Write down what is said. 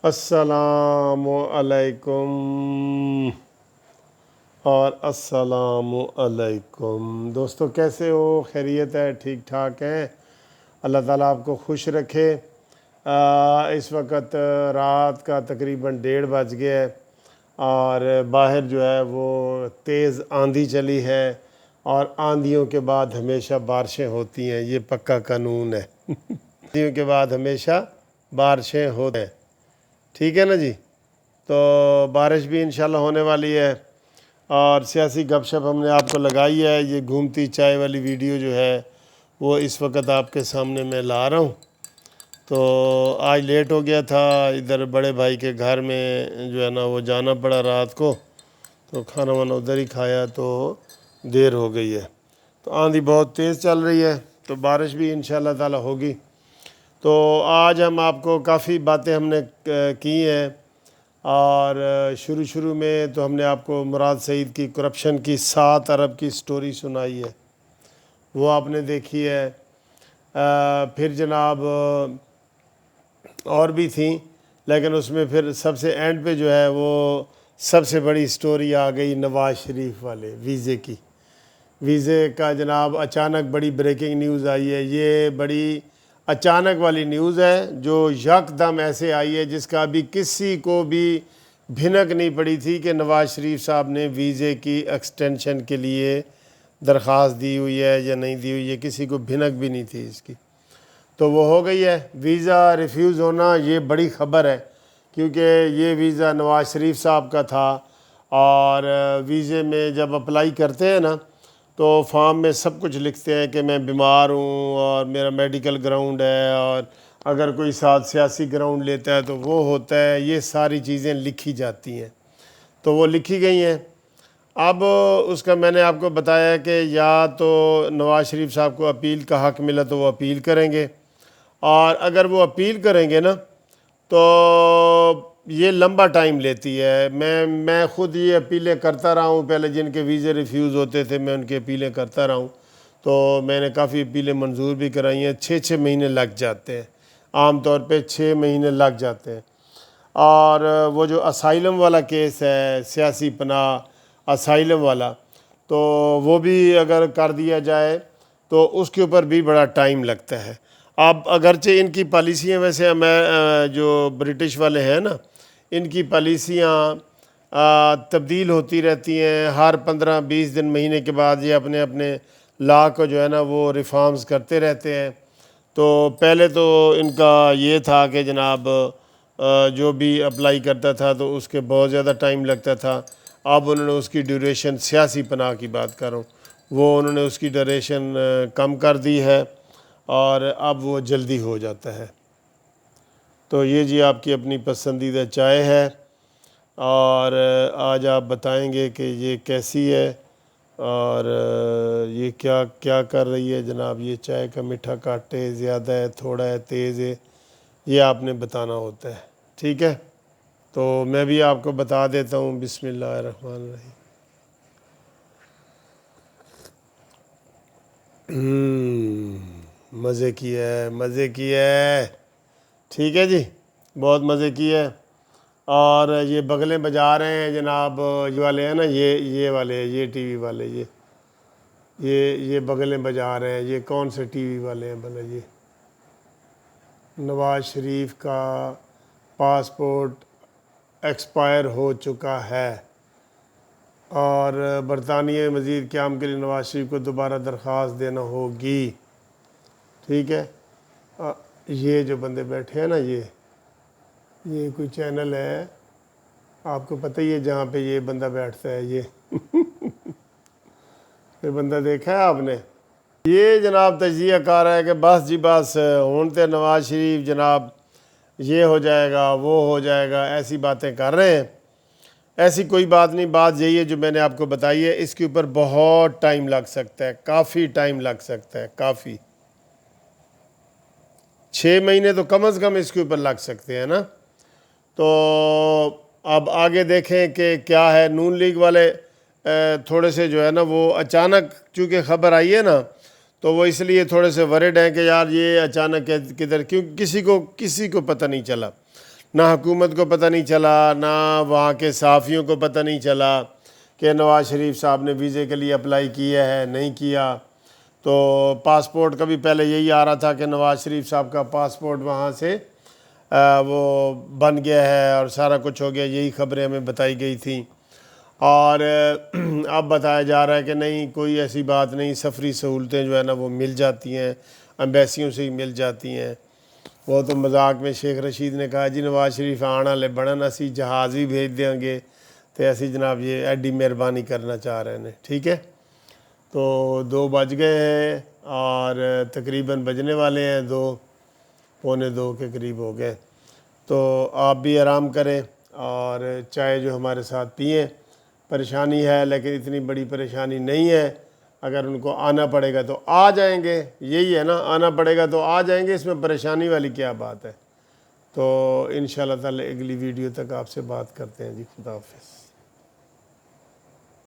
السلام علیکم اور السلام علیکم دوستو، کیسے ہو؟ خیریت ہے؟ ٹھیک ٹھاک ہیں؟ اللہ تعالیٰ آپ کو خوش رکھے۔ اس وقت رات کا تقریباً 1:30 بج گیا ہے اور باہر جو ہے وہ تیز آندھی چلی ہے، اور آندھیوں کے بعد ہمیشہ بارشیں ہوتی ہیں، یہ پکا قانون ہے۔ آندھیوں کے بعد ہمیشہ بارشیں ہوتی ہیں، ٹھیک ہے نا جی؟ تو بارش بھی انشاءاللہ ہونے والی ہے، اور سیاسی گپ شپ ہم نے آپ کو لگائی ہے۔ یہ گھومتی چائے والی ویڈیو جو ہے وہ اس وقت آپ کے سامنے میں لا رہا ہوں۔ تو آج لیٹ ہو گیا تھا، ادھر بڑے بھائی کے گھر میں جو ہے نا وہ جانا پڑا رات کو، تو کھانا وانا ادھر ہی کھایا، تو دیر ہو گئی ہے۔ تو آندھی بہت تیز چل رہی ہے، تو بارش بھی انشاءاللہ تعالی ہوگی۔ تو آج ہم آپ کو کافی باتیں ہم نے کی ہیں، اور شروع میں تو ہم نے آپ کو مراد سعید کی کرپشن کی 7 ارب کی سٹوری سنائی ہے، وہ آپ نے دیکھی ہے۔ پھر جناب اور بھی تھیں، لیکن اس میں پھر سب سے اینڈ پہ جو ہے وہ سب سے بڑی سٹوری آ گئی نواز شریف والے ویزے کی۔ ویزے کا جناب اچانک بڑی بریکنگ نیوز آئی ہے۔ یہ بڑی اچانک والی نیوز ہے جو یکدم ایسے آئی ہے، جس کا ابھی کسی کو بھی بھنک نہیں پڑی تھی کہ نواز شریف صاحب نے ویزے کی ایکسٹینشن کے لیے درخواست دی ہوئی ہے یا نہیں دی ہوئی ہے، کسی کو بھنک بھی نہیں تھی اس کی۔ تو وہ ہو گئی ہے۔ ویزا ریفیوز ہونا یہ بڑی خبر ہے، کیونکہ یہ ویزا نواز شریف صاحب کا تھا، اور ویزے میں جب اپلائی کرتے ہیں نا تو فارم میں سب کچھ لکھتے ہیں کہ میں بیمار ہوں اور میرا میڈیکل گراؤنڈ ہے، اور اگر کوئی ساتھ سیاسی گراؤنڈ لیتا ہے تو وہ ہوتا ہے، یہ ساری چیزیں لکھی جاتی ہیں۔ تو وہ لکھی گئی ہیں۔ اب اس کا میں نے آپ کو بتایا کہ یا تو نواز شریف صاحب کو اپیل کا حق ملا تو وہ اپیل کریں گے، اور اگر وہ اپیل کریں گے نا تو یہ لمبا ٹائم لیتی ہے۔ میں خود یہ اپیلیں کرتا رہا ہوں، پہلے جن کے ویزے ریفیوز ہوتے تھے میں ان کی اپیلیں کرتا رہا ہوں، تو میں نے کافی اپیلیں منظور بھی کرائی ہیں۔ 6 مہینے لگ جاتے ہیں، عام طور پہ 6 مہینے لگ جاتے ہیں۔ اور وہ جو اسائلم والا کیس ہے، سیاسی پناہ اسائلم والا، تو وہ بھی اگر کر دیا جائے تو اس کے اوپر بھی بڑا ٹائم لگتا ہے۔ اب اگرچہ ان کی پالیسیاں ویسے جو برٹش والے ہیں نا، ان کی پالیسیاں تبدیل ہوتی رہتی ہیں، ہر 15-20 دن مہینے کے بعد یہ اپنے لا کو جو ہے نا وہ ریفارمز کرتے رہتے ہیں۔ تو پہلے تو ان کا یہ تھا کہ جناب جو بھی اپلائی کرتا تھا تو اس کے بہت زیادہ ٹائم لگتا تھا۔ اب انہوں نے اس کی ڈیوریشن، سیاسی پناہ کی بات کر رہا ہوں، وہ انہوں نے اس کی ڈیوریشن کم کر دی ہے، اور اب وہ جلدی ہو جاتا ہے۔ تو یہ جی آپ کی اپنی پسندیدہ چائے ہے، اور آج آپ بتائیں گے کہ یہ کیسی ہے اور یہ کیا کر رہی ہے جناب۔ یہ چائے کا میٹھا کاٹ ہے، زیادہ ہے، تھوڑا ہے، تیز ہے، یہ آپ نے بتانا ہوتا ہے، ٹھیک ہے؟ تو میں بھی آپ کو بتا دیتا ہوں۔ بسم اللہ الرحمن الرحیم۔ مزے کی ہے، ٹھیک ہے جی، بہت مزے کی ہے۔ اور یہ بغلیں بجا رہے ہیں جناب، یہ والے ہیں نا، یہ والے، یہ ٹی وی والے، یہ بغلیں بجا رہے ہیں۔ یہ کون سے ٹی وی والے ہیں بھلا؟ یہ نواز شریف کا پاسپورٹ ایکسپائر ہو چکا ہے، اور برطانیہ مزید قیام کے لیے نواز شریف کو دوبارہ درخواست دینا ہوگی، ٹھیک ہے؟ یہ جو بندے بیٹھے ہیں نا، یہ کوئی چینل ہے، آپ کو پتہ ہی ہے جہاں پہ یہ بندہ بیٹھتا ہے، یہ بندہ دیکھا ہے آپ نے؟ یہ جناب تجزیہ کار ہے کہ بس جی بس ہون تے نواز شریف جناب یہ ہو جائے گا، وہ ہو جائے گا، ایسی باتیں کر رہے ہیں۔ ایسی کوئی بات نہیں، بات یہی ہے جو میں نے آپ کو بتائی ہے، اس کے اوپر بہت ٹائم لگ سکتا ہے، کافی ٹائم لگ سکتا ہے، کافی 6 مہینے تو کم از کم اس کے اوپر لگ سکتے ہیں نا۔ تو اب آگے دیکھیں کہ کیا ہے۔ نون لیگ والے تھوڑے سے جو ہے نا وہ اچانک چونکہ خبر آئی ہے نا، تو وہ اس لیے تھوڑے سے ورڈ ہیں کہ یار یہ اچانک کدھر، کیونکہ کسی کو پتہ نہیں چلا۔ نہ حکومت کو پتہ نہیں چلا، نہ وہاں کے صحافیوں کو پتہ نہیں چلا کہ نواز شریف صاحب نے ویزے کے لیے اپلائی کیا ہے نہیں کیا۔ تو پاسپورٹ کا بھی پہلے یہی آ رہا تھا کہ نواز شریف صاحب کا پاسپورٹ وہاں سے وہ بن گیا ہے اور سارا کچھ ہو گیا، یہی خبریں ہمیں بتائی گئی تھیں۔ اور اب بتایا جا رہا ہے کہ نہیں، کوئی ایسی بات نہیں، سفری سہولتیں جو ہے نا وہ مل جاتی ہیں، ایمبیسیوں سے ہی مل جاتی ہیں۔ وہ تو مذاق میں شیخ رشید نے کہا جی نواز شریف آنا لے بڑھن اسی جہاز ہی بھیج دیں گے، تو ایسی جناب یہ ایڈی مہربانی کرنا چاہ رہے ہیں، ٹھیک ہے۔ تو 2 بج گئے ہیں اور تقریباً بجنے والے ہیں 2، پونے 2 کے قریب ہو گئے۔ تو آپ بھی آرام کریں اور چائے جو ہمارے ساتھ پئیں۔ پریشانی ہے لیکن اتنی بڑی پریشانی نہیں ہے، اگر ان کو آنا پڑے گا تو آ جائیں گے، یہی ہے نا، آنا پڑے گا تو آ جائیں گے، اس میں پریشانی والی کیا بات ہے۔ تو انشاءاللہ تعالی اگلی ویڈیو تک آپ سے بات کرتے ہیں جی، خدا حافظ۔